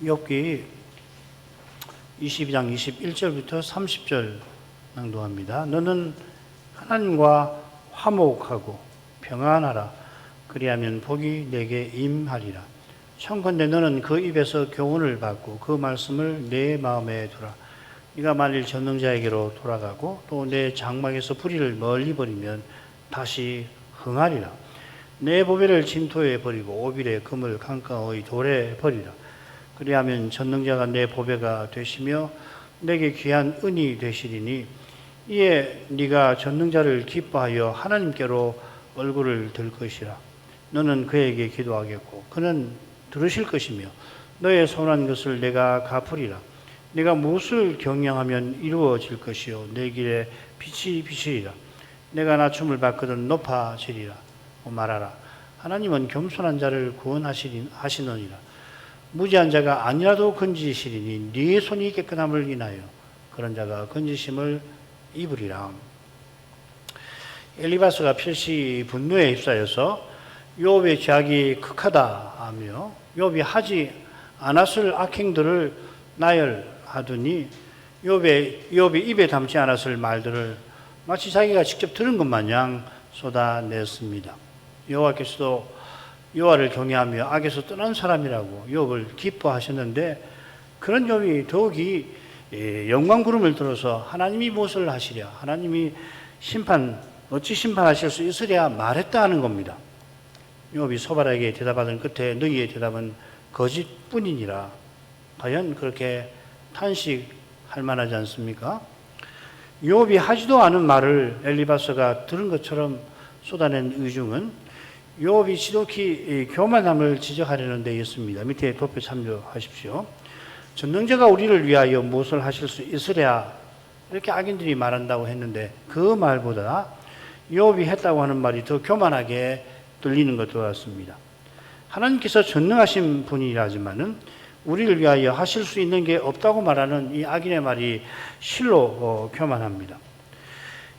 욥기 22장 21절부터 30절 낭독합니다. 너는 하나님과 화목하고 평안하라. 그리하면 복이 내게 임하리라. 청컨대 너는 그 입에서 교훈을 받고 그 말씀을 내 마음에 두라. 네가 만일 전능자에게로 돌아가고 또 내 장막에서 불의를 멀리 버리면 다시 흥하리라. 내 보배를 진토에 버리고 오빌의 금을 강가의 돌에 버리라. 그리하면 전능자가 내 보배가 되시며 내게 귀한 은이 되시리니 이에 네가 전능자를 기뻐하여 하나님께로 얼굴을 들 것이라. 너는 그에게 기도하겠고 그는 들으실 것이며 너의 선한 것을 내가 갚으리라. 네가 무엇을 경영하면 이루어질 것이요 내 길에 빛이 비치리라. 내가 낮춤을 받거든 높아지리라. 말하라. 하나님은 겸손한 자를 구원하시느니라. 무지한 자가 아니라도 건지시리니 네 손이 깨끗함을 인하여 그런 자가 건지심을 입으리라. 엘리바스가 필시 분노에 휩싸여서 욥의 죄악이 극하다 하며 욥이 하지 않았을 악행들을 나열하더니 욥이 입에 담지 않았을 말들을 마치 자기가 직접 들은 것 마냥 쏟아냈습니다. 여호와께서도 여호와를 경외하며 악에서 떠난 사람이라고 욥을 기뻐하셨는데 그런 욥이 더욱이 영광구름을 들어서 하나님이 무엇을 하시랴, 하나님이 어찌 심판하실 수 있으랴 말했다 하는 겁니다. 욥이 소발에게 대답하던 끝에 너희의 대답은 거짓뿐이니라. 과연 그렇게 탄식할 만하지 않습니까? 욥이 하지도 않은 말을 엘리바스가 들은 것처럼 쏟아낸 의중은 욥이 지독히 교만함을 지적하려는 데 있습니다. 밑에 도표 참조하십시오. 전능자가 우리를 위하여 무엇을 하실 수 있으랴 이렇게 악인들이 말한다고 했는데 그 말보다 욥이 했다고 하는 말이 더 교만하게 들리는 것 같습니다. 하나님께서 전능하신 분이라지만은 우리를 위하여 하실 수 있는 게 없다고 말하는 이 악인의 말이 실로 교만합니다.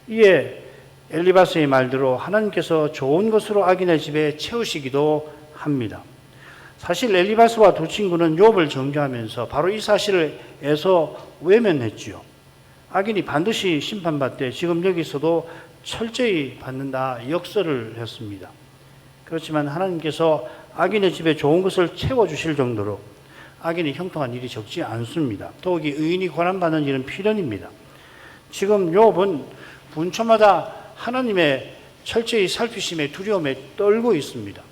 이에 엘리바스의 말대로 하나님께서 좋은 것으로 악인의 집에 채우시기도 합니다. 사실 엘리바스와 두 친구는 욥을 정죄하면서 바로 이 사실을 애써 외면했지요. 악인이 반드시 심판받되 지금 여기서도 철저히 받는다 역설을 했습니다. 그렇지만 하나님께서 악인의 집에 좋은 것을 채워주실 정도로 악인이 형통한 일이 적지 않습니다. 더욱이 의인이 고난받는 일은 필연입니다. 지금 욥은 분초마다 하나님의 철저히 살피심에 두려움에 떨고 있습니다.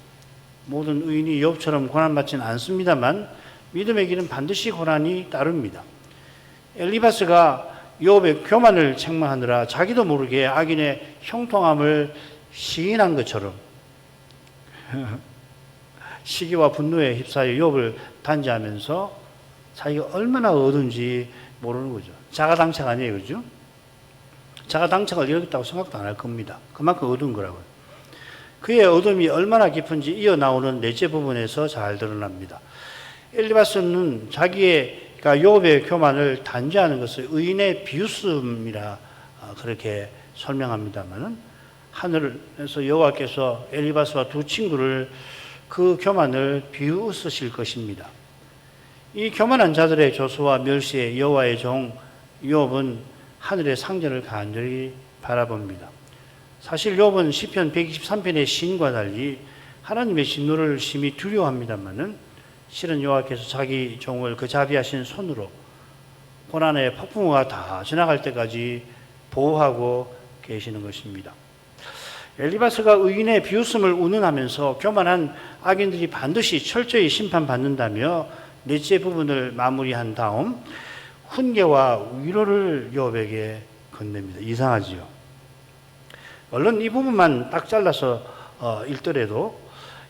모든 의인이 욥처럼 고난받지는 않습니다만 믿음의 길은 반드시 고난이 따릅니다. 엘리바스가 욥의 교만을 책망하느라 자기도 모르게 악인의 형통함을 시인한 것처럼 시기와 분노에 휩싸여 욥을 단죄하면서 자기가 얼마나 얻은지 모르는 거죠. 자가당착 아니에요, 그죠? 자가당착을 이루겠다고 생각도 안 할 겁니다. 그만큼 얻은 거라고요. 그의 얻음이 얼마나 깊은지 이어나오는 넷째 부분에서 잘 드러납니다. 엘리바스는 자기가 욥의 교만을 단죄하는 것을 의인의 비웃음이라 그렇게 설명합니다만은 하늘에서 여호와께서 엘리바스와 두 친구를 그 교만을 비웃으실 것입니다. 이 교만한 자들의 조소와 멸시에 여호와의 종 욥은 하늘의 상전을 간절히 바라봅니다. 사실 욥은 시편 123편의 시인과 달리 하나님의 진노를 심히 두려워합니다만은 실은 여호와께서 자기 종을 그 자비하신 손으로 고난의 폭풍우가 다 지나갈 때까지 보호하고 계시는 것입니다. 엘리바스가 의인의 비웃음을 운운하면서 교만한 악인들이 반드시 철저히 심판받는다며 넷째 부분을 마무리한 다음 훈계와 위로를 욥에게 건넵니다. 이상하지요. 물론 이 부분만 딱 잘라서 읽더라도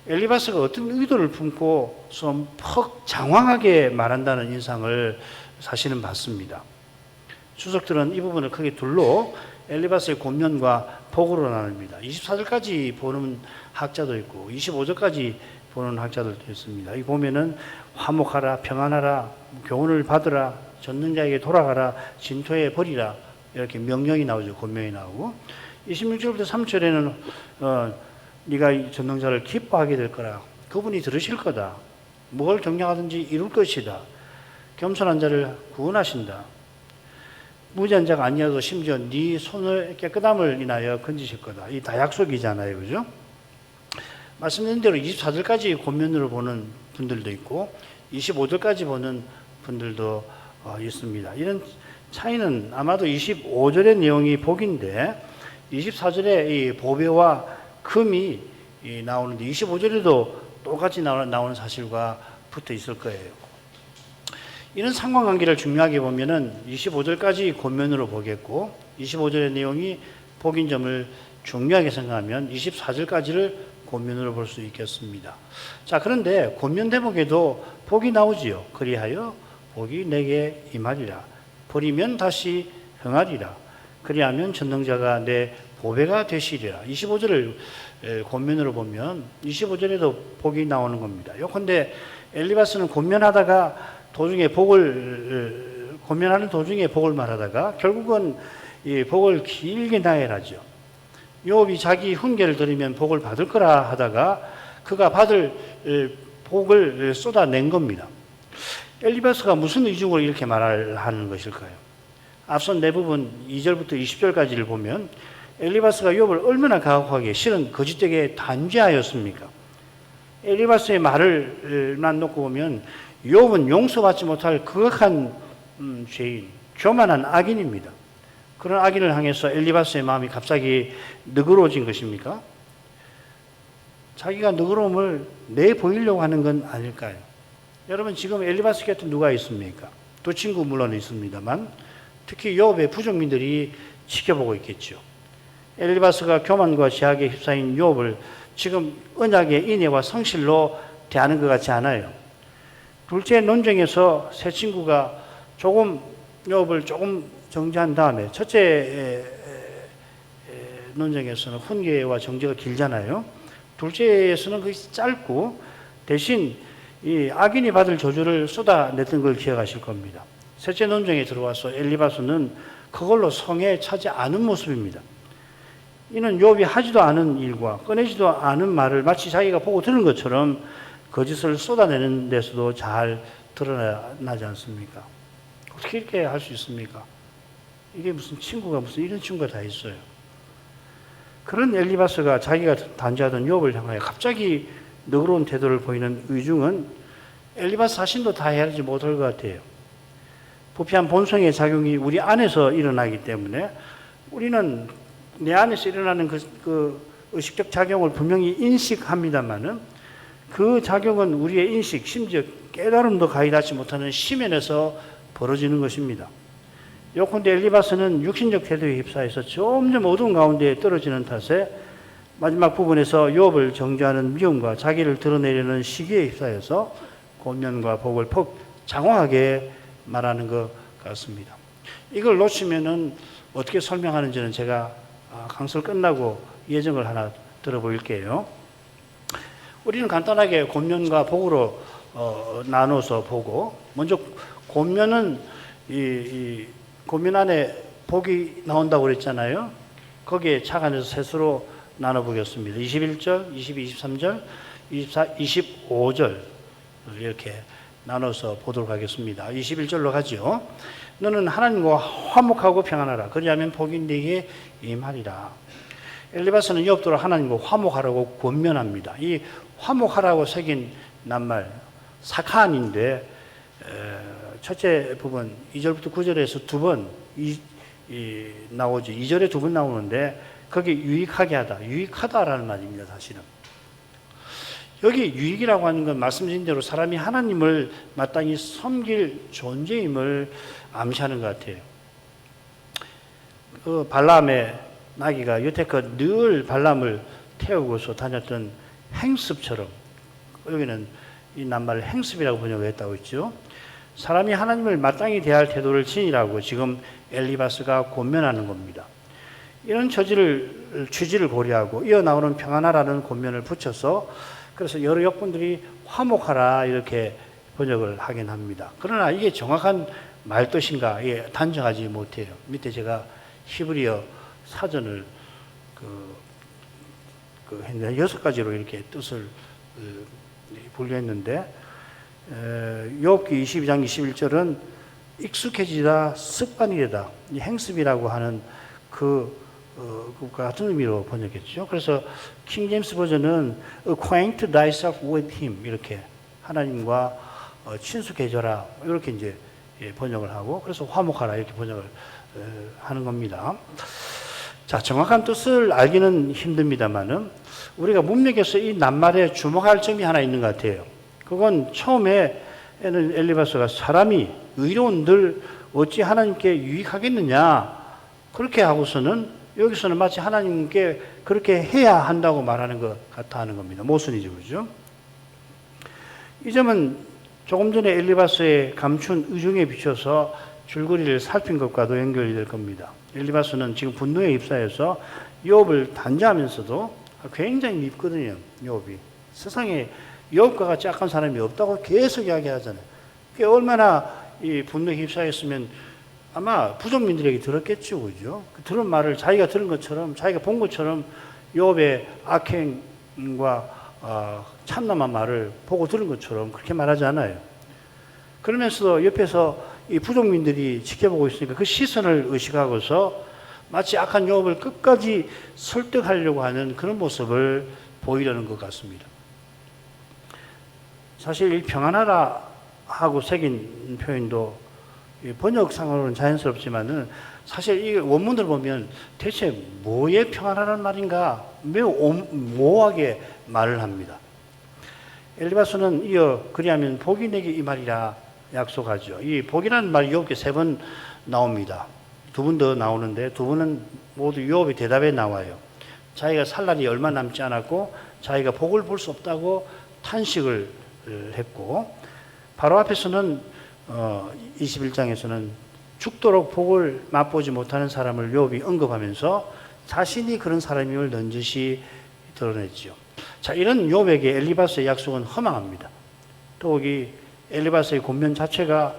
엘리바스가 어떤 의도를 품고 좀 퍽 장황하게 말한다는 인상을 사실은 받습니다. 주석들은 이 부분을 크게 둘로 엘리바스의 권면과 복으로 나눕니다. 24절까지 보는 학자도 있고 25절까지 보는 학자들도 있습니다. 이 보면은 화목하라, 평안하라, 교훈을 받으라, 전능자에게 돌아가라, 진토에 버리라 이렇게 명령이 나오죠. 권명이 나오고 26절부터 3절에는 네가 전능자를 기뻐하게 될 거라, 그분이 들으실 거다, 뭘 경량하든지 이룰 것이다. 겸손한 자를 구원하신다. 무지한 자가 아니어도 심지어 네 손을 깨끗함을 인하여 건지실 거다. 이 다 약속이잖아요. 그죠? 말씀드린 대로 24절까지 권면으로 보는 분들도 있고 25절까지 보는 분들도 있습니다. 이런 차이는 아마도 25절의 내용이 복인데 24절에 이 보배와 금이 나오는데 25절에도 똑같이 나오는 사실과 붙어 있을 거예요. 이런 상관관계를 중요하게 보면은 25절까지 권면으로 보겠고 25절의 내용이 복인 점을 중요하게 생각하면 24절까지를 권면으로 볼 수 있겠습니다. 자, 그런데 권면 대목에도 복이 나오지요. 그리하여 복이 내게 임하리라. 버리면 다시 흥하리라. 그리하면 전능자가 내 보배가 되시리라. 25절을 권면으로 보면 25절에도 복이 나오는 겁니다. 요컨대 엘리바스는 권면하다가 도중에 권면하는 도중에 복을 말하다가 결국은 이 복을 길게 나열하죠. 욥이 자기 훈계를 들으면 복을 받을 거라 하다가 그가 받을 복을 쏟아낸 겁니다. 엘리바스가 무슨 의중으로 이렇게 말하는 것일까요? 앞선 대부분 2절부터 20절까지를 보면 엘리바스가 욥을 얼마나 가혹하게 실은 거짓되게 단죄하였습니까? 엘리바스의 말을만 놓고 보면 욥은 용서받지 못할 극악한 죄인, 교만한 악인입니다. 그런 악인을 향해서 엘리바스의 마음이 갑자기 너그러워진 것입니까? 자기가 너그러움을 내보이려고 하는 건 아닐까요? 여러분 지금 엘리바스 곁에 누가 있습니까? 두 친구 물론 있습니다만 특히 욥의 부족민들이 지켜보고 있겠죠. 엘리바스가 교만과 죄악에 휩싸인 욥을 지금 언약의 인애와 성실로 대하는 것 같지 않아요. 둘째 논쟁에서 세 친구가 욥을 조금 정지한 다음에 첫째 논쟁에서는 훈계와 정죄가 길잖아요. 둘째에서는 그게 짧고 대신 이 악인이 받을 저주를 쏟아냈던 걸 기억하실 겁니다. 셋째 논쟁에 들어와서 엘리바스는 그걸로 성에 차지 않은 모습입니다. 이는 욥이 하지도 않은 일과 꺼내지도 않은 말을 마치 자기가 보고 들은 것처럼 거짓을 쏟아내는 데서도 잘 드러나지 않습니까? 어떻게 이렇게 할 수 있습니까? 이게 무슨 이런 친구가 다 있어요. 그런 엘리바스가 자기가 단죄하던 욥을 향하여 갑자기 너그러운 태도를 보이는 의중은 엘리바스 자신도 다 헤아리지 못할 것 같아요. 부패한 본성의 작용이 우리 안에서 일어나기 때문에 우리는 내 안에서 일어나는 그 의식적 작용을 분명히 인식합니다만은 그 작용은 우리의 인식, 심지어 깨달음도 가히 닿지 못하는 심연에서 벌어지는 것입니다. 요컨대 엘리바스는 육신적 태도에 휩싸여서 점점 어두운 가운데 떨어지는 탓에 마지막 부분에서 욥을 정죄하는 미움과 자기를 드러내려는 시기에 휩싸여서 권면과 복을 장황하게 말하는 것 같습니다. 이걸 놓치면은 어떻게 설명하는지는 제가 강설 끝나고 예정을 하나 들어볼게요. 우리는 간단하게 권면과 복으로 나눠서 보고 먼저 권면은 권면 안에 복이 나온다고 그랬잖아요. 거기에 착안해서 셋으로 나눠보겠습니다. 21절, 22, 23절, 24, 25절 이렇게 나눠서 보도록 하겠습니다. 21절로 가죠. 너는 하나님과 화목하고 평안하라. 그리하면 복이 네게 임하리라. 엘리바스는 욥도록 하나님과 화목하라고 권면합니다. 이 화목하라고 새긴 낱말 사칸인데 첫째 부분 2절부터 9절에서 두 번 나오죠. 2절에 두 번 나오는데 거기 유익하게 하다. 유익하다라는 말입니다. 사실은. 여기 유익이라고 하는 건 말씀드린 대로 사람이 하나님을 마땅히 섬길 존재임을 암시하는 것 같아요. 그 발람의 나귀가 여태껏 늘 발람을 태우고서 다녔던 행습처럼 여기는 이 낱말을 행습이라고 번역했다고 했죠. 사람이 하나님을 마땅히 대할 태도를 지니라고 지금 엘리바스가 권면하는 겁니다. 이런 취지를 고려하고 이어나오는 평안하라는 권면을 붙여서 그래서 여러 역분들이 화목하라 이렇게 번역을 하긴 합니다. 그러나 이게 정확한 말뜻인가 단정하지 못해요. 밑에 제가 히브리어 사전을 했는데 6가지로 이렇게 뜻을 분류했는데 욥기 22장 21절은 익숙해지다 습관이 되다 이 행습이라고 하는 그 같은 의미로 번역했죠. 그래서 킹 제임스 버전은 acquaint thyself with him 이렇게 하나님과 친숙해져라 이렇게 이제 번역을 하고 그래서 화목하라 이렇게 번역을 하는 겁니다. 자, 정확한 뜻을 알기는 힘듭니다만은 우리가 문맥에서 이 낱말에 주목할 점이 하나 있는 것 같아요. 그건 처음에는 엘리바스가 사람이 의로운들 어찌 하나님께 유익하겠느냐 그렇게 하고서는 여기서는 마치 하나님께 그렇게 해야 한다고 말하는 것 같아 하는 겁니다. 모순이죠, 그죠? 이 점은 조금 전에 엘리바스의 감춘 의중에 비춰서 줄거리를 살핀 것과도 연결이 될 겁니다. 엘리바스는 지금 분노에 휩싸여서 욥을 단죄하면서도 굉장히 밉거든요. 욥이 세상에 욥과 같이 악한 사람이 없다고 계속 이야기하잖아요. 그게 얼마나 이 분노에 휩싸였으면 아마 부족민들에게 들었겠죠, 그죠? 들은 말을 자기가 들은 것처럼, 자기가 본 것처럼 욥의 악행과 참남한 말을 보고 들은 것처럼 그렇게 말하지 않아요. 그러면서도 옆에서 이 부족민들이 지켜보고 있으니까 그 시선을 의식하고서 마치 악한 욥을 끝까지 설득하려고 하는 그런 모습을 보이려는 것 같습니다. 사실 이 평안하라 하고 새긴 표현도 번역상으로는 자연스럽지만은 사실 이 원문을 보면 대체 뭐에 평안하라는 말인가 매우 모호하게 말을 합니다. 엘리바스는 이어 그리하면 복이 내게 이 말이라 약속하죠. 이 복이라는 말이 욥기 3번 나옵니다. 2번 더 나오는데 2번은 모두 욥의 대답에 나와요. 자기가 살 날이 얼마 남지 않았고 자기가 복을 볼 수 없다고 탄식을 했고 바로 앞에서는 21장에서는 죽도록 복을 맛보지 못하는 사람을 욥이 언급하면서 자신이 그런 사람임을 넌지시 드러냈죠. 자, 이런 욥에게 엘리바스의 약속은 허망합니다. 더욱이 엘리바스의 권면 자체가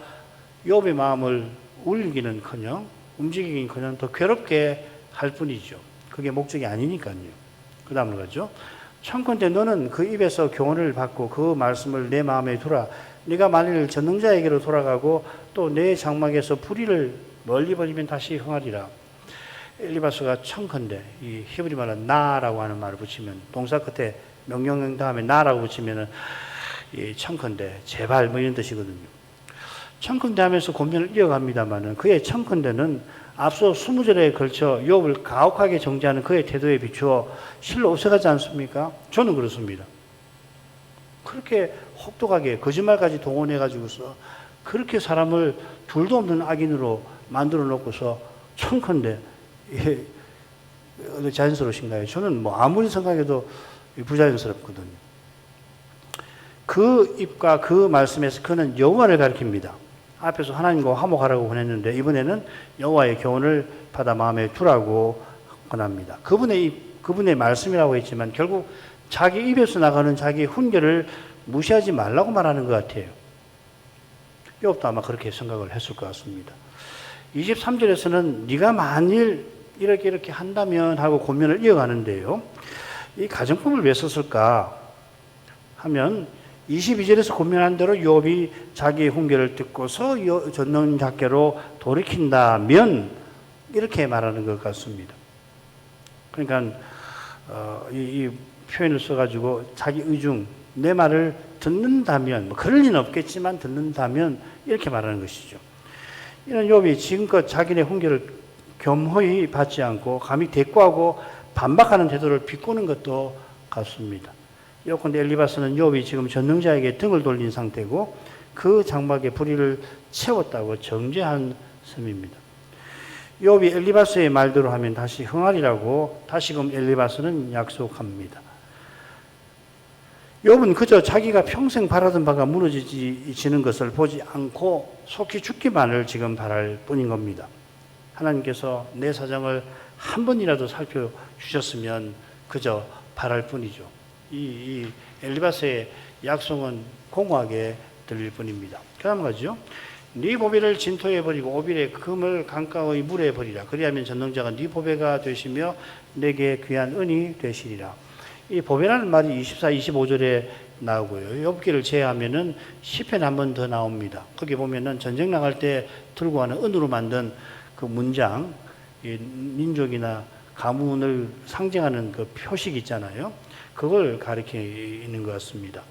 욥의 마음을 울리기는커녕 움직이기는커녕 더 괴롭게 할 뿐이죠. 그게 목적이 아니니까요. 그 다음으로 가죠. 청컨대 너는 그 입에서 교훈을 받고 그 말씀을 내 마음에 두라. 네가 만일 전능자에게로 돌아가고 또 내 장막에서 불의를 멀리 버리면 다시 흥하리라. 엘리바스가 청컨대 이 히브리 말은 나라고 하는 말을 붙이면 동사 끝에 명령형 다음에 나라고 붙이면은 이 청컨대 제발 뭐 이런 뜻이거든요. 청컨대 하면서 권면을 이어갑니다만은 그의 청컨대는 앞서 20절에 걸쳐 욥을 가혹하게 정죄하는 그의 태도에 비추어 실로 없어가지 않습니까? 저는 그렇습니다. 그렇게 혹독하게 거짓말까지 동원해가지고서 그렇게 사람을 둘도 없는 악인으로 만들어 놓고서 청컨대 자연스러우신가요? 저는 뭐 아무리 생각해도 부자연스럽거든요. 그 입과 그 말씀에서 그는 여호와를 가리킵니다. 앞에서 하나님과 화목하라고 권했는데 이번에는 여호와의 교훈을 받아 마음에 두라고 권합니다. 그분의 말씀이라고 했지만 결국 자기 입에서 나가는 자기 훈계를 무시하지 말라고 말하는 것 같아요. 욥도 아마 그렇게 생각을 했을 것 같습니다. 23절에서는 네가 만일 이렇게 한다면 하고 권면을 이어가는데요. 이 가정법을 왜 썼을까 하면 22절에서 권면한 대로 욥이 자기의 훈계를 듣고서 전능자께로 돌이킨다면 이렇게 말하는 것 같습니다. 그러니까 이 표현을 써가지고 자기 의중 내 말을 듣는다면 그럴 리는 없겠지만 듣는다면 이렇게 말하는 것이죠. 이런 욥이 지금껏 자기네 훈계를 겸허히 받지 않고 감히 대꾸하고 반박하는 태도를 비꼬는 것도 같습니다. 요컨대 엘리바스는 욥이 지금 전능자에게 등을 돌린 상태고 그 장막에 불의를 채웠다고 정죄한 셈입니다. 욥이 엘리바스의 말대로 하면 다시 흥하리라고 다시금 엘리바스는 약속합니다. 욥은 그저 자기가 평생 바라던 바가 무너지는 것을 보지 않고 속히 죽기만을 지금 바랄 뿐인 겁니다. 하나님께서 내 사정을 한 번이라도 살펴주셨으면 그저 바랄 뿐이죠. 이 엘리바스의 약속은 공허하게 들릴 뿐입니다. 그 다음 가죠. 네 보배를 진토에 버리고 오빌의 금을 강가의 물에 버리라. 그리하면 전능자가 네 보배가 되시며 내게 귀한 은이 되시리라. 이 보배라는 말이 24, 25절에 나오고요. 욥기를 제외하면은 시편 한 번 더 나옵니다. 거기 보면은 전쟁 나갈 때 들고 가는 은으로 만든 그 문장, 민족이나 가문을 상징하는 그 표식 있잖아요. 그걸 가리키는 것 같습니다.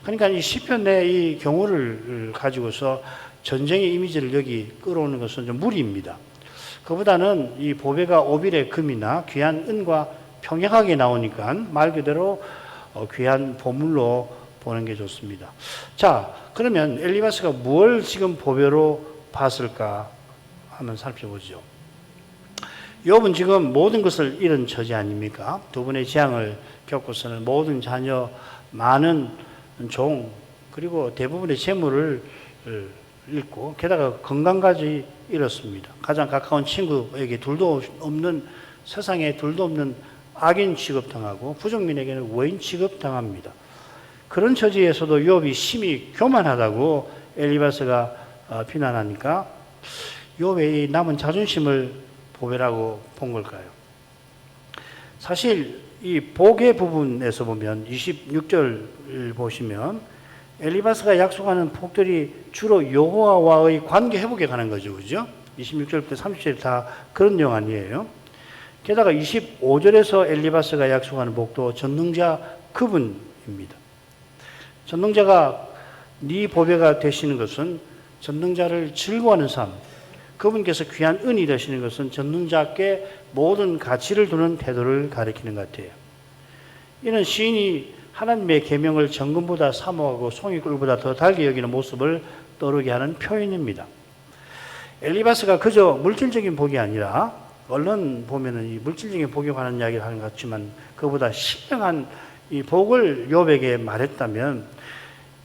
그러니까 이 시편 내 이 경우를 가지고서 전쟁의 이미지를 여기 끌어오는 것은 좀 무리입니다. 그보다는 이 보배가 오빌의 금이나 귀한 은과 평행하게 나오니까 말 그대로 귀한 보물로 보는 게 좋습니다. 자, 그러면 엘리바스가 뭘 지금 보배로 봤을까 한번 살펴보죠. 욥은 지금 모든 것을 잃은 처지 아닙니까? 두 번의 재앙을 겪고서는 모든 자녀, 많은 종, 그리고 대부분의 재물을 잃고 게다가 건강까지 잃었습니다. 가장 가까운 친구에게 둘도 없는, 세상에 둘도 없는 악인 취급당하고 부족민에게는 외인 취급당합니다. 그런 처지에서도 욥이 심히 교만하다고 엘리바스가 비난하니까 욥의 이 남은 자존심을 보배라고 본 걸까요? 사실 이 복의 부분에서 보면 26절 보시면 엘리바스가 약속하는 복들이 주로 여호와와의 관계 회복에 관한 거죠. 그죠? 26절부터 30절 다 그런 내용 아니에요. 게다가 25절에서 엘리바스가 약속하는 복도 전능자 그분입니다. 전능자가 네 보배가 되시는 것은 전능자를 즐거워하는 삶, 그분께서 귀한 은이 되시는 것은 전능자께 모든 가치를 두는 태도를 가리키는 것 같아요. 이는 시인이 하나님의 계명을 정금보다 사모하고 송이꿀보다 더 달게 여기는 모습을 떠오르게 하는 표현입니다. 엘리바스가 그저 물질적인 복이 아니라 얼른 보면은 이 물질적인 복에 관한 이야기를 하는 것 같지만 그보다 신령한 이 복을 욥에게 말했다면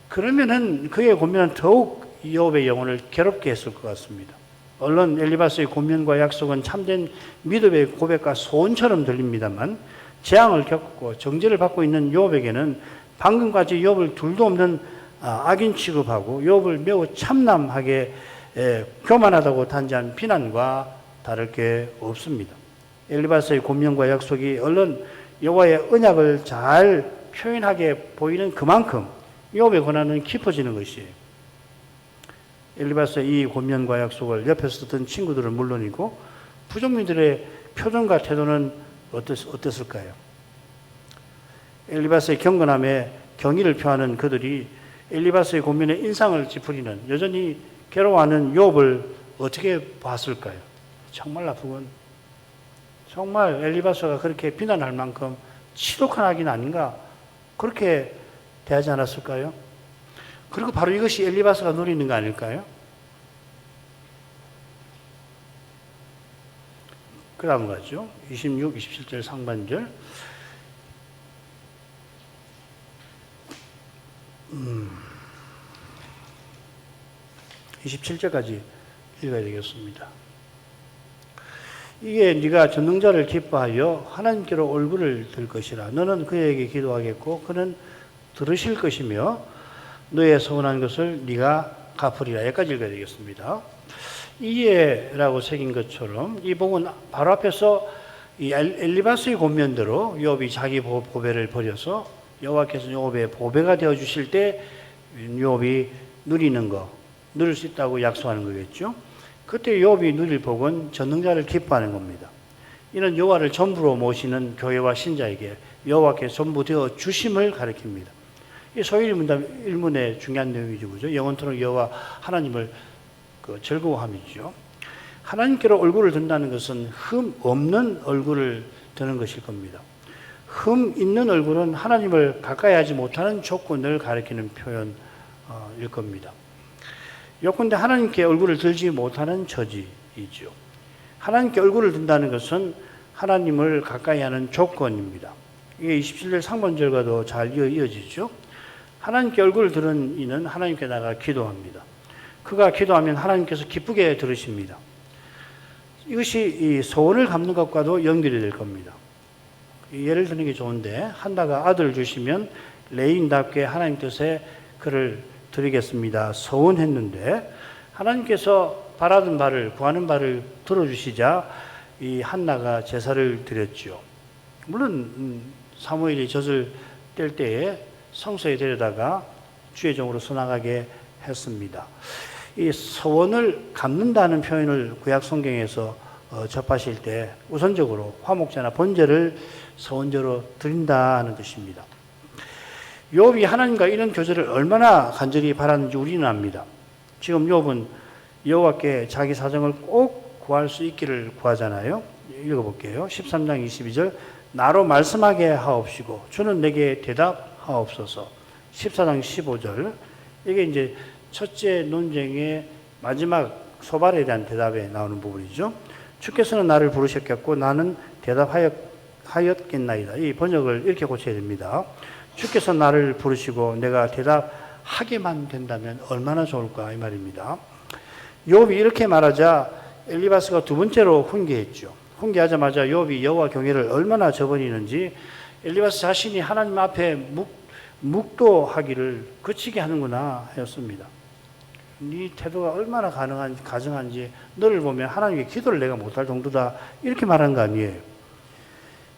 그러면은 그의 고민은 더욱 욥의 영혼을 괴롭게 했을 것 같습니다. 얼른 엘리바스의 고면과 약속은 참된 믿음의 고백과 소원처럼 들립니다만 재앙을 겪고 정죄를 받고 있는 욥에게는 방금까지 욥을 둘도 없는 악인 취급하고 욥을 매우 참남하게 교만하다고 단지한 비난과 다를 게 없습니다. 엘리바스의 고면과 약속이 얼른 여호와의 언약을 잘 표현하게 보이는 그만큼 욥의 고난은 깊어지는 것이에요. 엘리바스의 이 고면과 약속을 옆에서 듣던 친구들은 물론이고 부족민들의 표정과 태도는 어땠을까요? 엘리바스의 경건함에 경의를 표하는 그들이 엘리바스의 고면의 인상을 찌푸리는 여전히 괴로워하는 욥을 어떻게 봤을까요? 정말 나쁘군. 정말 엘리바스가 그렇게 비난할 만큼 지독한 악인 아닌가? 그렇게 대하지 않았을까요? 그리고 바로 이것이 엘리바스가 누리는 거 아닐까요? 그 다음 가죠. 26, 27절 상반절. 27절까지 읽어야 되겠습니다. 이게 네가 전능자를 기뻐하여 하나님께로 얼굴을 들 것이라. 너는 그에게 기도하겠고 그는 들으실 것이며 너의 서운한 것을 네가 갚으리라. 여기까지 읽어야 되겠습니다. 이해라고 새긴 것처럼 이 복은 바로 앞에서 이 엘리바스의 권면대로 욥이 자기 보배를 버려서 여호와께서 욥의 보배가 되어 주실 때 욥이 누릴 수 있다고 약속하는 거겠죠. 그때 욥이 누릴 복은 전능자를 기뻐하는 겁니다. 이는 여호와를 전부로 모시는 교회와 신자에게 여호와께 전부 되어 주심을 가리킵니다. 이 소일문의 중요한 내용이죠, 그죠? 영원토록 여호와 하나님을 즐거워함이죠. 하나님께로 얼굴을 든다는 것은 흠 없는 얼굴을 드는 것일 겁니다. 흠 있는 얼굴은 하나님을 가까이 하지 못하는 조건을 가리키는 표현일 겁니다. 요컨대 하나님께 얼굴을 들지 못하는 처지이죠. 하나님께 얼굴을 든다는 것은 하나님을 가까이 하는 조건입니다. 이게 27절 상반절과도 잘 이어지죠. 하나님께 얼굴을 들은 이는 하나님께 나가 기도합니다. 그가 기도하면 하나님께서 기쁘게 들으십니다. 이것이 이 소원을 갚는 것과도 연결이 될 겁니다. 예를 드는 게 좋은데 한나가 아들을 주시면 레인답게 하나님 뜻에 그를 드리겠습니다. 소원했는데 하나님께서 바라던 바를 구하는 바를 들어주시자 이 한나가 제사를 드렸죠. 물론 사무엘이 젖을 뗄 때에 성소에 데려다가 주의 종으로 써나가게 했습니다. 이 서원을 갚는다는 표현을 구약 성경에서 접하실 때 우선적으로 화목제나 번제를 서원제로 드린다는 것입니다. 욥이 하나님과 이런 교제를 얼마나 간절히 바랐는지 우리는 압니다. 지금 욥은 여호와께 자기 사정을 꼭 구할 수 있기를 구하잖아요. 읽어볼게요. 13장 22절 나로 말씀하게 하옵시고 주는 내게 대답하옵소서. 14장 15절 이게 이제 첫째 논쟁의 마지막 소발에 대한 대답에 나오는 부분이죠. 주께서는 나를 부르셨겠고 나는 대답하였겠나이다. 이 번역을 이렇게 고쳐야 됩니다. 주께서 나를 부르시고 내가 대답하게만 된다면 얼마나 좋을까 이 말입니다. 욥이 이렇게 말하자 엘리바스가 두 번째로 훈계했죠. 훈계하자마자 욥이 여호와 경외를 얼마나 저버리는지 엘리바스 자신이 하나님 앞에 묵도하기를 그치게 하는구나 하였습니다. 네 태도가 얼마나 가증한지 너를 보면 하나님께 기도를 내가 못할 정도다 이렇게 말한 거 아니에요.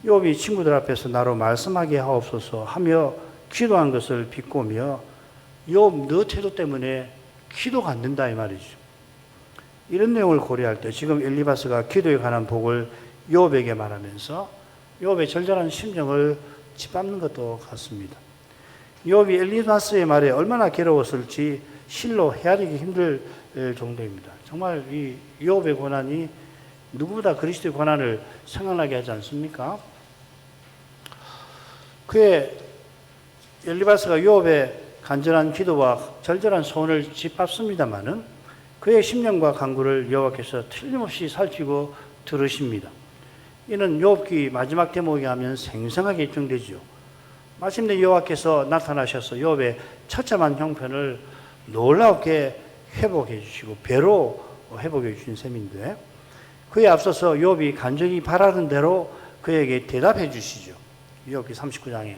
욥이 친구들 앞에서 나로 말씀하게 하옵소서 하며 기도한 것을 비꼬며 욥 너 태도 때문에 기도가 안 된다 이 말이죠. 이런 내용을 고려할 때 지금 엘리바스가 기도에 관한 복을 욥에게 말하면서 욥의 절절한 심정을 짓밟는 것도 같습니다. 욥이 엘리바스의 말에 얼마나 괴로웠을지 실로 헤아리기 힘들 정도입니다. 정말 이 욥의 고난이 누구보다 그리스도의 고난을 생각나게 하지 않습니까? 그의 엘리바스가 욥의 간절한 기도와 절절한 소원을 짓밟습니다마는 그의 심령과 간구를 여호와께서 틀림없이 살피고 들으십니다. 이는 욥기 마지막 대목에 하면 생생하게 입증되죠. 마침내 여호와께서 나타나셔서 욥의 처참한 형편을 놀랍게 회복해 주시고 배로 회복해 주신 셈인데 그에 앞서서 욥이 간절히 바라는 대로 그에게 대답해 주시죠. 욥기 39장에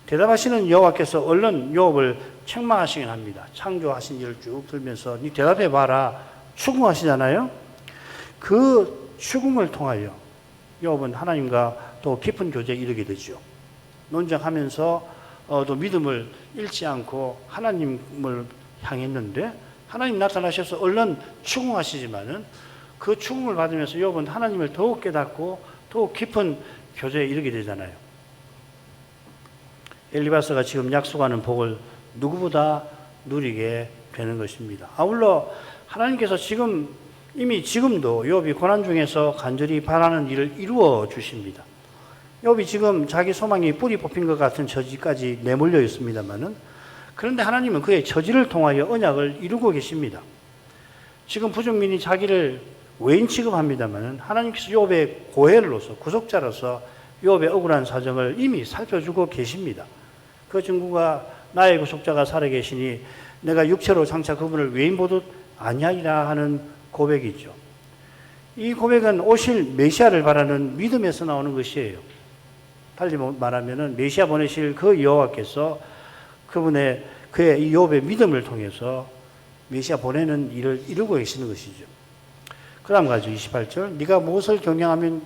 대답하시는 여호와께서 얼른 욥을 책망하시긴 합니다. 창조하신 일을 쭉 들면서 네 대답해 봐라 추궁하시잖아요. 그 추궁을 통하여 욥은 하나님과 또 깊은 교제에 이르게 되죠. 논쟁하면서 또 믿음을 잃지 않고 하나님을 향했는데 하나님 나타나셔서 얼른 추궁하시지만은 그 추궁을 받으면서 욥은 하나님을 더욱 깨닫고 더욱 깊은 교제에 이르게 되잖아요. 엘리바스가 지금 약속하는 복을 누구보다 누리게 되는 것입니다. 아울러 하나님께서 이미 지금도 욥이 고난 중에서 간절히 바라는 일을 이루어 주십니다. 욥이 지금 자기 소망이 뿌리 뽑힌 것 같은 처지까지 내몰려 있습니다만은 그런데 하나님은 그의 처지를 통하여 언약을 이루고 계십니다. 지금 부족민이 자기를 외인 취급합니다만은 하나님께서 욥의 고혈로서 구속자로서 욥의 억울한 사정을 이미 살펴주고 계십니다. 그 증거가 나의 구속자가 살아계시니 내가 육체로 장차 그분을 외인 보듯 아니하리라 하는 고백이죠. 이 고백은 오실 메시아를 바라는 믿음에서 나오는 것이에요. 달리 말하면은 메시아 보내실 그 여호와께서 그의 이 욥의 믿음을 통해서 메시아 보내는 일을 이루고 계시는 것이죠. 그 다음 가지고 28절 네가 무엇을 경영하면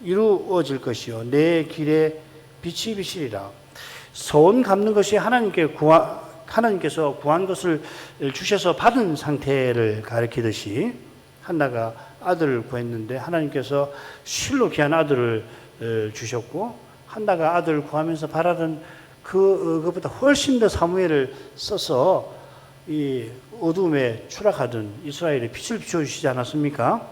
이루어질 것이요 내 길에 빛이 비치리라. 소원 갚는 것이 하나님께서 구한 것을 주셔서 받은 상태를 가리키듯이 한나가 아들을 구했는데 하나님께서 실로 귀한 아들을 주셨고 한나가 아들을 구하면서 바라던 그것보다 훨씬 더 사무엘을 써서 이 어둠에 추락하던 이스라엘에 빛을 비춰주시지 않았습니까?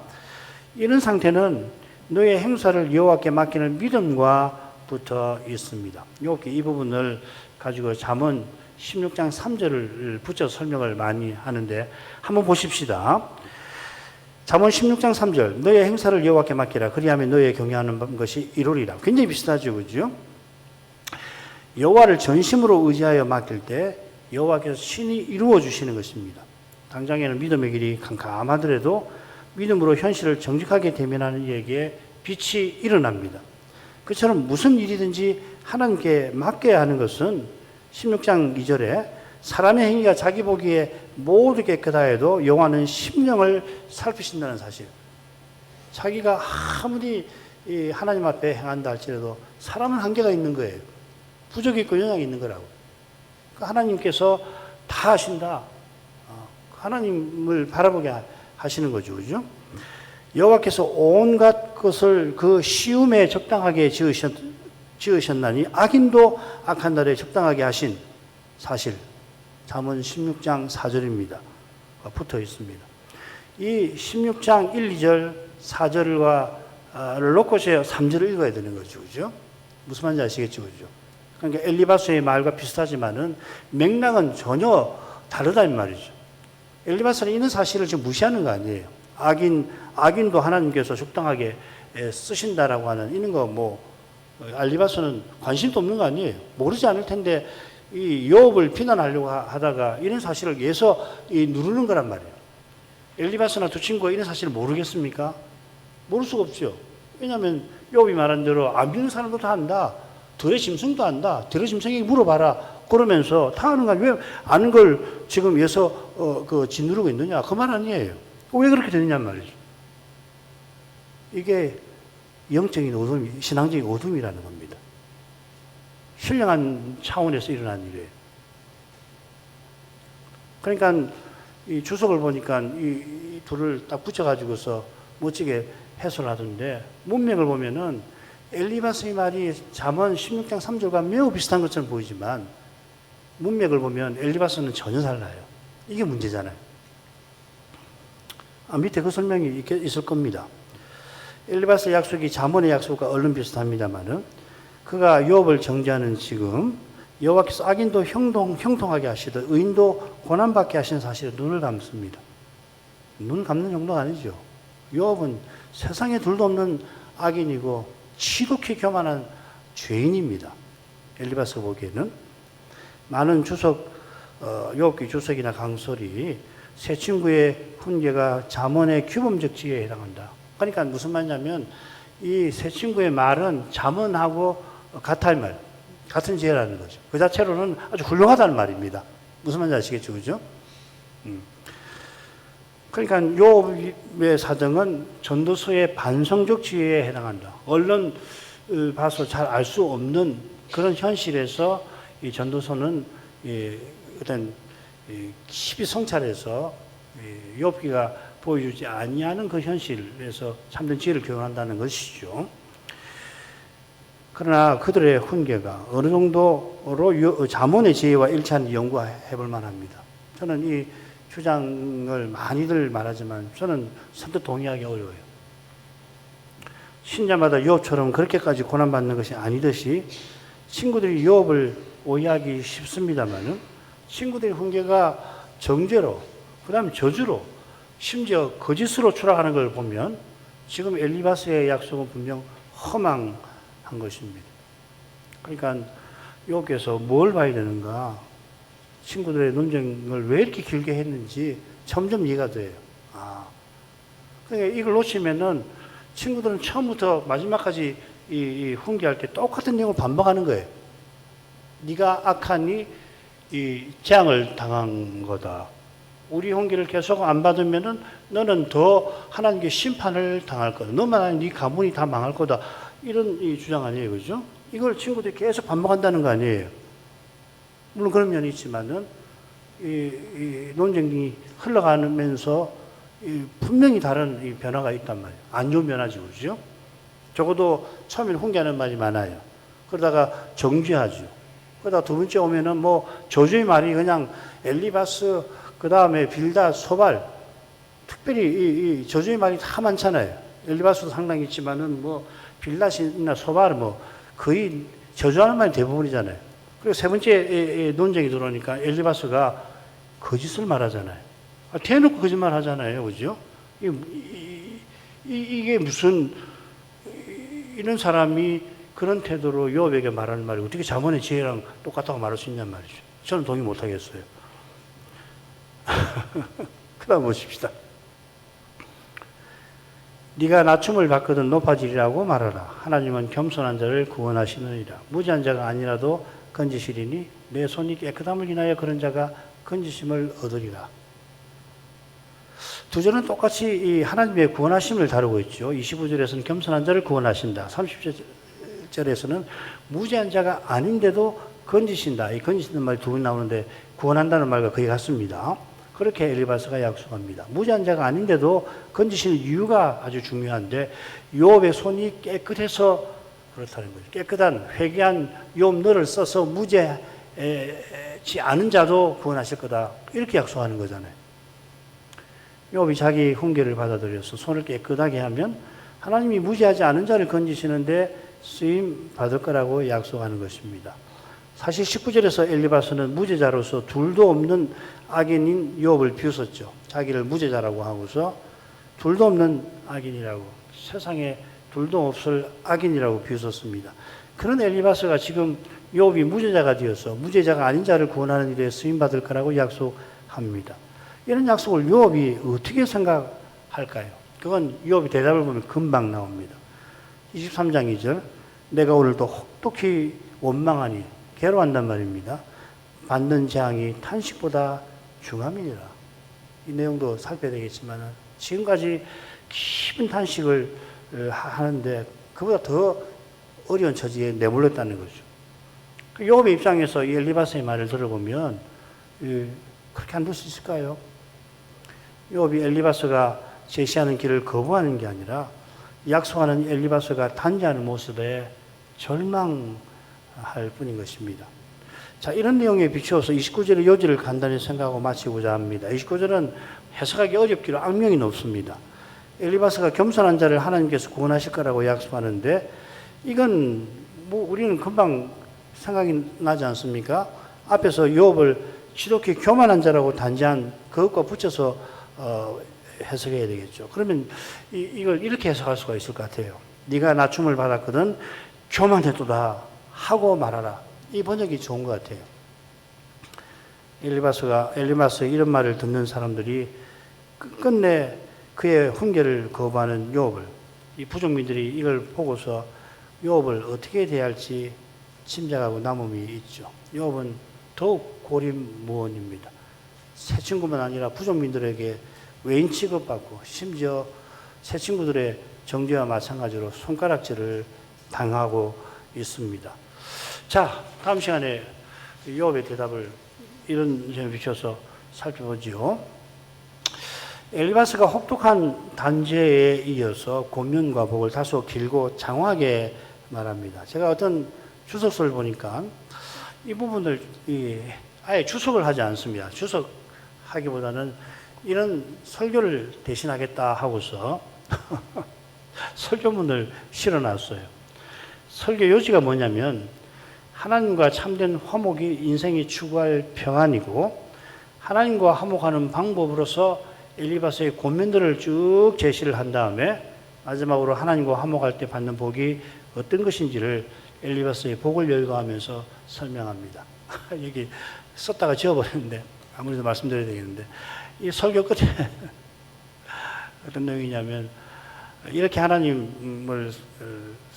이런 상태는 너의 행사를 여호와께 맡기는 믿음과 붙어 있습니다. 욥기 이 부분을 가지고 잠언 16장 3절을 붙여 설명을 많이 하는데 한번 보십시다. 잠언 16장 3절 너의 행사를 여호와께 맡기라 그리하면 너의 경외하는 것이 이루리라. 굉장히 비슷하죠, 그죠? 여호와를 전심으로 의지하여 맡길 때 여호와께서 친히 이루어 주시는 것입니다. 당장에는 믿음의 길이 캄캄하더라도 믿음으로 현실을 정직하게 대면하는 이에게 빛이 일어납니다. 그처럼 무슨 일이든지 하나님께 맡겨야 하는 것은 16장 2절에 사람의 행위가 자기 보기에 모두 깨끗하여도 여호와는 심령을 살피신다는 사실. 자기가 아무리 하나님 앞에 행한다 할지라도 사람은 한계가 있는 거예요. 부족이 있고 영향이 있는 거라고. 그러니까 하나님께서 다 하신다. 하나님을 바라보게 하시는 거죠. 그죠? 여호와께서 온갖 것을 그 시음에 적당하게 지으셨나니 악인도 악한 날에 적당하게 하신 사실. 잠언 16장 4절입니다. 붙어 있습니다. 이 16장 1, 2절, 4절을 놓고서 3절을 읽어야 되는 거죠. 그죠? 무슨 말인지 아시겠죠? 그죠? 그러니까 엘리바스의 말과 비슷하지만은 맥락은 전혀 다르다는 말이죠. 엘리바스는 이런 사실을 지금 무시하는 거 아니에요. 악인도 하나님께서 적당하게 쓰신다라고 하는 이런 거 엘리바스는 관심도 없는 거 아니에요. 모르지 않을 텐데 이 욥을 비난하려고 하다가 이런 사실을 위해서 누르는 거란 말이에요. 엘리바스나 두 친구가 이런 사실을 모르겠습니까? 모를 수가 없죠. 왜냐하면 욥이 말한 대로 안 믿는 사람도 다 안다. 들의 짐승도 안다. 들의 짐승에게 물어봐라. 그러면서 다 아는 거 왜 아는 걸 지금 위해서 짓누르고 있느냐? 그 말 아니에요. 왜 그렇게 되느냐 말이죠. 이게 영적인 어둠, 신앙적인 어둠이라는 겁니다. 신령한 차원에서 일어난 일이에요. 그러니까 이 주석을 보니까 이 둘을 딱 붙여가지고서 멋지게 해설을 하던데, 문맥을 보면은 엘리바스의 말이 잠언 16장 3절과 매우 비슷한 것처럼 보이지만, 문맥을 보면 엘리바스는 전혀 달라요. 이게 문제잖아요. 밑에 그 설명이 있을 겁니다. 엘리바스의 약속이 잠언의 약속과 얼른 비슷합니다만은, 그가 욥을 정죄하는 지금 여호와께서 악인도 형통하게 하시듯 의인도 고난받게 하시는 사실에 눈을 감습니다. 눈 감는 정도가 아니죠. 욥은 세상에 둘도 없는 악인이고 지독히 교만한 죄인입니다. 엘리바스가 보기에는. 많은 욥기 주석이나 강설이 세 친구의 훈계가 잠언의 규범적 지혜에 해당한다. 그러니까 무슨 말이냐면 이 세 친구의 말은 잠언하고 같은 지혜라는 거죠. 그 자체로는 아주 훌륭하다는 말입니다. 무슨 말인지 아시겠죠? 그죠? 그러니까 욥의 사정은 전도서의 반성적 지혜에 해당한다. 얼른 봐서 잘 알 수 없는 그런 현실에서 이 전도서는 어떤 깊이 성찰해서 욥기가 보여주지 아니하는 그 현실에서 참된 지혜를 교훈한다는 것이죠. 그러나 그들의 훈계가 어느 정도로 잠언의 지혜와 일치하는지 연구해 볼 만합니다. 저는 이 주장을 많이들 말하지만 저는 선뜻 동의하기 어려워요. 신자마다 욥처럼 그렇게까지 고난받는 것이 아니듯이 친구들이 욥을 오해하기 쉽습니다만은 친구들의 훈계가 정죄로, 그 다음에 저주로, 심지어 거짓으로 추락하는 걸 보면 지금 엘리바스의 약속은 분명 허망한 것입니다. 그러니까 욥께서 뭘 봐야 되는가? 친구들의 논쟁을 왜 이렇게 길게 했는지 점점 이해가 돼요. 그러니까 이걸 놓치면은 친구들은 처음부터 마지막까지 이 훈계할 때 똑같은 내용을 반복하는 거예요. 네가 악하니 이 재앙을 당한 거다. 우리 훈계를 계속 안 받으면은 너는 더 하나님께 심판을 당할 거다. 너만 아니 네 가문이 다 망할 거다. 이런 이 주장 아니에요, 그죠? 이걸 친구들이 계속 반복한다는 거 아니에요. 물론 그런 면이 있지만은 이 논쟁이 흘러가면서 분명히 다른 이 변화가 있단 말이에요. 안 좋은 변화죠, 그죠? 적어도 처음에는 훈계하는 말이 많아요. 그러다가 정죄하죠. 그러다가 두 번째 오면은 저주의 말이 그냥 엘리바스, 그 다음에 빌닷, 소발, 특별히 이 저주의 말이 다 많잖아요. 엘리바스도 상당히 있지만은 빌닷이나 소발 거의 저주하는 말이 대부분이잖아요. 그리고 세 번째 논쟁이 들어오니까 엘리바스가 거짓을 말하잖아요. 대놓고 거짓말 하잖아요. 그죠? 이게 무슨, 이런 사람이 그런 태도로 욥에게 말하는 말이 어떻게 잠언의 지혜랑 똑같다고 말할 수 있냔 말이죠. 저는 동의 못 하겠어요. 그 다음 보십시다. 네가 낮춤을 받거든 높아지리라고 말하라. 하나님은 겸손한 자를 구원하시느니라. 무지한 자가 아니라도 건지시리니 내 손이 깨끗함을 인하여 그런 자가 건지심을 얻으리라. 두 절은 똑같이 이 하나님의 구원하심을 다루고 있죠. 25절에서는 겸손한 자를 구원하신다. 30절 7절에서는 무죄한 자가 아닌데도 건지신다. 이 건지신다는 말이 두 번 나오는데 구원한다는 말과 거의 같습니다. 그렇게 엘리바스가 약속합니다. 무죄한 자가 아닌데도 건지시는 이유가 아주 중요한데 욥의 손이 깨끗해서 그렇다는 거죠. 깨끗한 회개한 욥 너를 써서 무죄지 않은 자도 구원하실 거다. 이렇게 약속하는 거잖아요. 욥이 자기 훈계를 받아들여서 손을 깨끗하게 하면 하나님이 무죄하지 않은 자를 건지시는데 쓰임 받을 거라고 약속하는 것입니다. 사실 19절에서 엘리바스는 무죄자로서 둘도 없는 악인인 욥을 비웃었죠. 자기를 무죄자라고 하고서 둘도 없는 악인이라고, 세상에 둘도 없을 악인이라고 비웃었습니다. 그런 엘리바스가 지금 욥이 무죄자가 되어서 무죄자가 아닌 자를 구원하는 일에 쓰임받을 거라고 약속합니다. 이런 약속을 욥이 어떻게 생각할까요? 그건 욥이 대답을 보면 금방 나옵니다. 23장 2절, 내가 오늘도 혹독히 원망하니, 괴로워한단 말입니다. 받는 재앙이 탄식보다 중함이니라. 이 내용도 살펴야 되겠지만 지금까지 깊은 탄식을 하는데 그보다 더 어려운 처지에 내몰렸다는 거죠. 욥의 입장에서 이 엘리바스의 말을 들어보면 그렇게 안 될 수 있을까요? 욥이 엘리바스가 제시하는 길을 거부하는 게 아니라 약속하는 엘리바스가 단죄하는 모습에 절망할 뿐인 것입니다. 자, 이런 내용에 비추어서 29절의 요지를 간단히 생각하고 마치고자 합니다. 29절은 해석하기 어렵기로 악명이 높습니다. 엘리바스가 겸손한 자를 하나님께서 구원하실 거라고 약속하는데 이건 뭐 우리는 금방 생각이 나지 않습니까? 앞에서 욥을 지독히 교만한 자라고 단죄한 그것과 붙여서 해석해야 되겠죠. 그러면 이걸 이렇게 해석할 수가 있을 것 같아요. 네가 낮춤을 받았거든 교만했도다 하고 말하라. 이 번역이 좋은 것 같아요. 엘리바스의 이런 말을 듣는 사람들이 끝내 그의 훈계를 거부하는 욥을, 이 부족민들이 이걸 보고서 욥을 어떻게 대할지 짐작하고 남음이 있죠. 욥은 더욱 고립무원입니다. 새 친구만 아니라 부족민들에게 외인 취급받고 심지어 새 친구들의 정죄와 마찬가지로 손가락질을 당하고 있습니다. 자, 다음 시간에 욥의 대답을 이런 점에 비춰서 살펴보지요. 엘리바스가 혹독한 단죄에 이어서 권면과 복을 다소 길고 장황하게 말합니다. 제가 어떤 주석서를 보니까 이 부분을 아예 주석을 하지 않습니다. 주석하기보다는 이런 설교를 대신하겠다 하고서 설교문을 실어놨어요. 설교 요지가 뭐냐면 하나님과 참된 화목이 인생이 추구할 평안이고 하나님과 화목하는 방법으로서 엘리바스의 권면들을 쭉 제시를 한 다음에 마지막으로 하나님과 화목할 때 받는 복이 어떤 것인지를 엘리바스의 복을 열거하면서 설명합니다. 여기 썼다가 지워버렸는데 아무래도 말씀드려야 되겠는데 이 설교 끝에 어떤 내용이냐면 이렇게 하나님을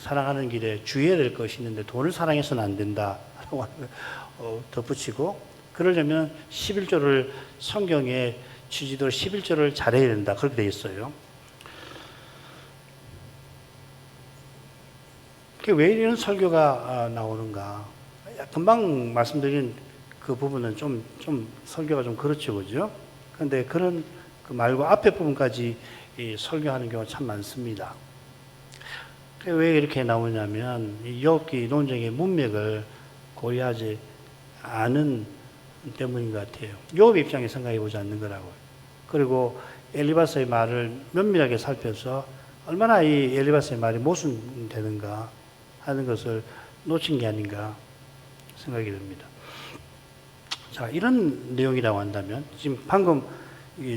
사랑하는 길에 주의해야 될 것이 있는데 돈을 사랑해서는 안 된다 덧붙이고 그러려면 11조를 성경에 취지대로 11조를 잘해야 된다 그렇게 되어 있어요. 왜 이런 설교가 나오는가? 금방 말씀드린 그 부분은 좀 설교가 좀 그렇죠, 그죠? 그런데 그런 그 말고 앞에 부분까지 설교하는 경우가 참 많습니다. 왜 이렇게 나오냐면 욥기 논쟁의 문맥을 고려하지 않은 때문인 것 같아요. 욥 입장에 생각해 보지 않는 거라고요. 그리고 엘리바스의 말을 면밀하게 살펴서 얼마나 이 엘리바스의 말이 모순되는가 하는 것을 놓친 게 아닌가 생각이 듭니다. 자, 이런 내용이라고 한다면 지금 방금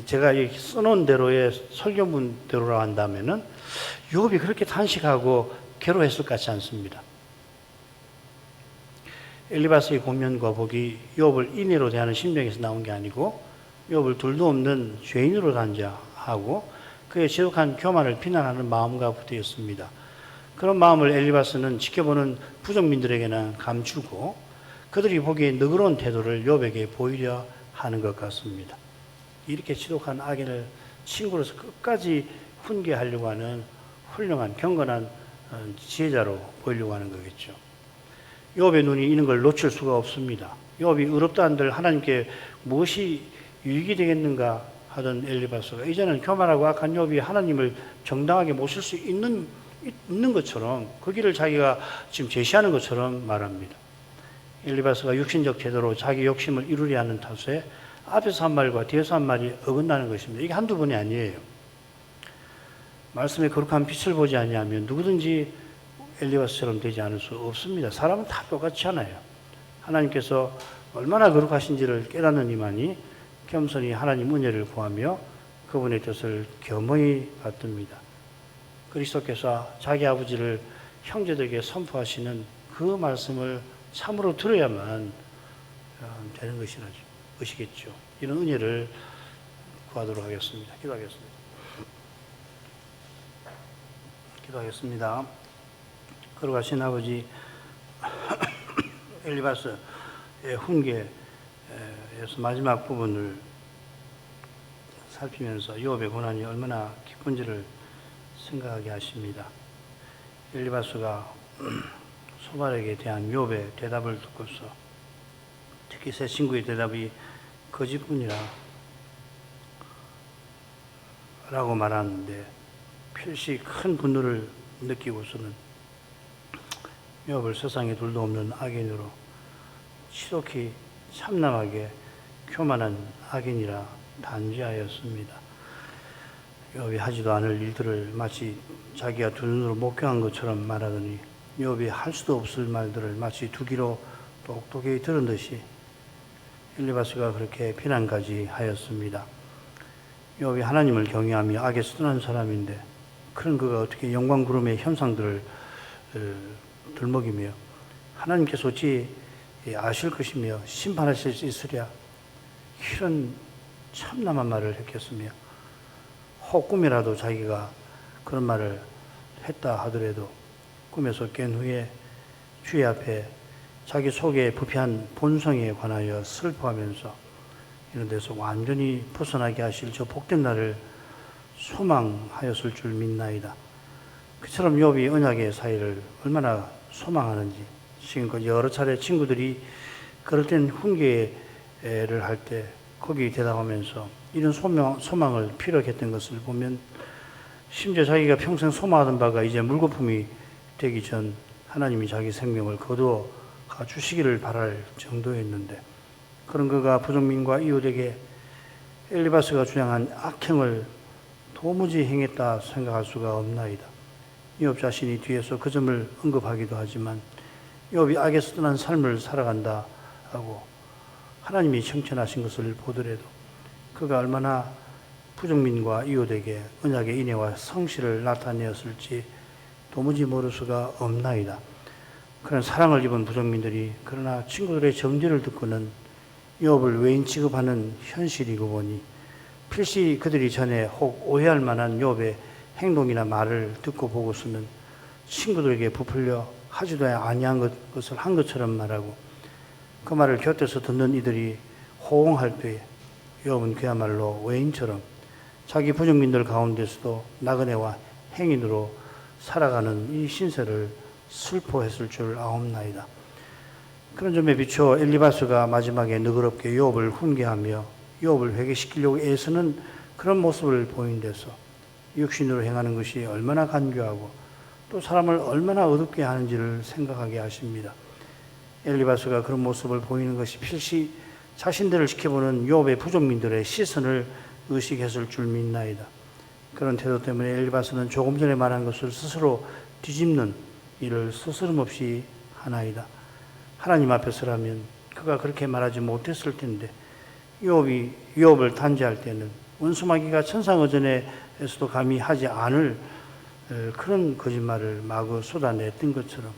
제가 써놓은 대로의 설교문대로라고 한다면은 욥이 그렇게 탄식하고 괴로워했을 것 같지 않습니다. 엘리바스의 권면과 복이 욥을 인애로 대하는 심정에서 나온 게 아니고 욥을 둘도 없는 죄인으로 단죄하고 그의 지독한 교만을 비난하는 마음과 붙어있습니다. 그런 마음을 엘리바스는 지켜보는 부족민들에게는 감추고 그들이 보기에 너그러운 태도를 욥에게 보이려 하는 것 같습니다. 이렇게 지독한 악인을 친구로서 끝까지 훈계하려고 하는 훌륭한 경건한 지혜자로 보이려고 하는 거겠죠. 욥의 눈이 이런 걸 놓칠 수가 없습니다. 욥이 의롭다 한들 하나님께 무엇이 유익이 되겠는가 하던 엘리바스가 이제는 교만하고 악한 욥이 하나님을 정당하게 모실 수 있는 것처럼 그 길을 자기가 지금 제시하는 것처럼 말합니다. 엘리바스가 육신적 제도로 자기 욕심을 이루려 하는 탓에 앞에서 한 말과 뒤에서 한 말이 어긋나는 것입니다. 이게 한두 번이 아니에요. 말씀에 거룩한 빛을 보지 아니하면 누구든지 엘리바스처럼 되지 않을 수 없습니다. 사람은 다 똑같지 않아요. 하나님께서 얼마나 거룩하신지를 깨닫는 이만이 겸손히 하나님 은혜를 구하며 그분의 뜻을 겸허히 받듭니다. 그리스도께서 자기 아버지를 형제들에게 선포하시는 그 말씀을 참으로 들어야만 되는 것이겠죠. 이런 은혜를 구하도록 하겠습니다. 기도하겠습니다. 거룩하신 아버지, 엘리바스의 훈계에서 마지막 부분을 살피면서 욥의 고난이 얼마나 깊은지를 생각하게 하십니다. 엘리바스가 소발에게 대한 욥의 대답을 듣고서 특히 새 친구의 대답이 거짓뿐이라 라고 말하는데 필시 큰 분노를 느끼고서는 욥을 세상에 둘도 없는 악인으로 지독히 참남하게 교만한 악인이라 단죄하였습니다. 욥이 하지도 않을 일들을 마치 자기가 두 눈으로 목격한 것처럼 말하더니 욥이 할 수도 없을 말들을 마치 두 귀로 똑똑히 들은 듯이 엘리바스가 그렇게 비난까지 하였습니다. 욥이 하나님을 경외하며 악에서 떠난 사람인데 그런 그가 어떻게 영광구름의 현상들을 들먹이며 하나님께서 어찌 아실 것이며 심판하실 수 있으랴 이런 참남한 말을 했겠으며 혹 꿈이라도 자기가 그런 말을 했다 하더라도 꿈에서 깬 후에 주의 앞에 자기 속에 부패한 본성에 관하여 슬퍼하면서 이런 데서 완전히 벗어나게 하실 저 복된 날을 소망하였을 줄 믿나이다. 그처럼 욥이 언약의 사이를 얼마나 소망하는지 지금껏 여러 차례 친구들이 그럴 땐 훈계를 할 때 거기 대답하면서 이런 소망을 피력했던 것을 보면 심지어 자기가 평생 소망하던 바가 이제 물거품이 되기 전 하나님이 자기 생명을 거두어 가주시기를 바랄 정도였는데 그런 그가 부족민과 이웃에게 엘리바스가 주장한 악행을 도무지 행했다 생각할 수가 없나이다. 욥 자신이 뒤에서 그 점을 언급하기도 하지만 욥이 악에서 떠난 삶을 살아간다 하고 하나님이 청천하신 것을 보더라도 그가 얼마나 부족민과 이웃에게 언약의 인애와 성실을 나타내었을지 도무지 모를 수가 없나이다. 그런 사랑을 입은 부족민들이 그러나 친구들의 정죄를 듣고는 욥을 외인 취급하는 현실이고 보니 필시 그들이 전에 혹 오해할 만한 욥의 행동이나 말을 듣고 보고서는 친구들에게 부풀려 하지도 아니한 것을 한 것처럼 말하고 그 말을 곁에서 듣는 이들이 호응할 때에 욥은 그야말로 외인처럼 자기 부족민들 가운데서도 나그네와 행인으로 살아가는 이 신세를 슬퍼했을 줄 아옵나이다. 그런 점에 비춰 엘리바스가 마지막에 너그럽게 욥을 훈계하며 욥을 회개시키려고 애쓰는 그런 모습을 보인 데서 육신으로 행하는 것이 얼마나 간교하고 또 사람을 얼마나 어둡게 하는지를 생각하게 하십니다. 엘리바스가 그런 모습을 보이는 것이 필시 자신들을 지켜보는 욥의 부족민들의 시선을 의식했을 줄 믿나이다. 그런 태도 때문에 엘리바스는 조금 전에 말한 것을 스스로 뒤집는 일을 스스럼없이 하나이다. 하나님 앞에서라면 그가 그렇게 말하지 못했을 텐데 욥이 욥을 단죄할 때는 원수마귀가 천상어전에서도 감히 하지 않을 그런 거짓말을 마구 쏟아냈던 것처럼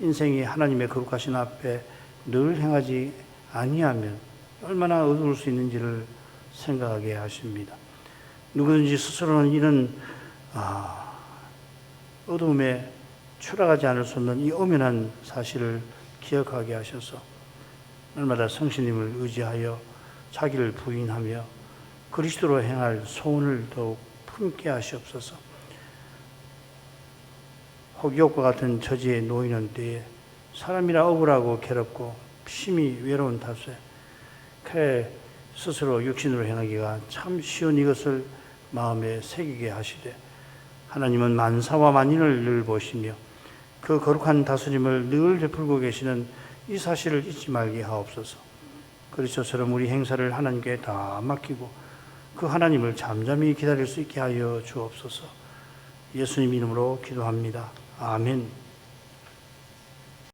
인생이 하나님의 거룩하신 앞에 늘 행하지 아니하면 얼마나 어두울 수 있는지를 생각하게 하십니다. 누구든지 스스로는 이런 어두움에 추락하지 않을 수 없는 이 엄연한 사실을 기억하게 하셔서 날마다 성신님을 의지하여 자기를 부인하며 그리스도로 행할 소원을 더욱 품게 하시옵소서. 혹욕과 같은 처지에 놓이는 때에 사람이라 억울하고 괴롭고 심히 외로운 탓에 그래 스스로 육신으로 행하기가 참 쉬운 이것을 마음에 새기게 하시되 하나님은 만사와 만인을 늘 보시며 그 거룩한 다스림을 늘 베풀고 계시는 이 사실을 잊지 말게 하옵소서. 그리스도처럼 우리 행사를 하나님께 다 맡기고 그 하나님을 잠잠히 기다릴 수 있게 하여 주옵소서. 예수님 이름으로 기도합니다. 아멘.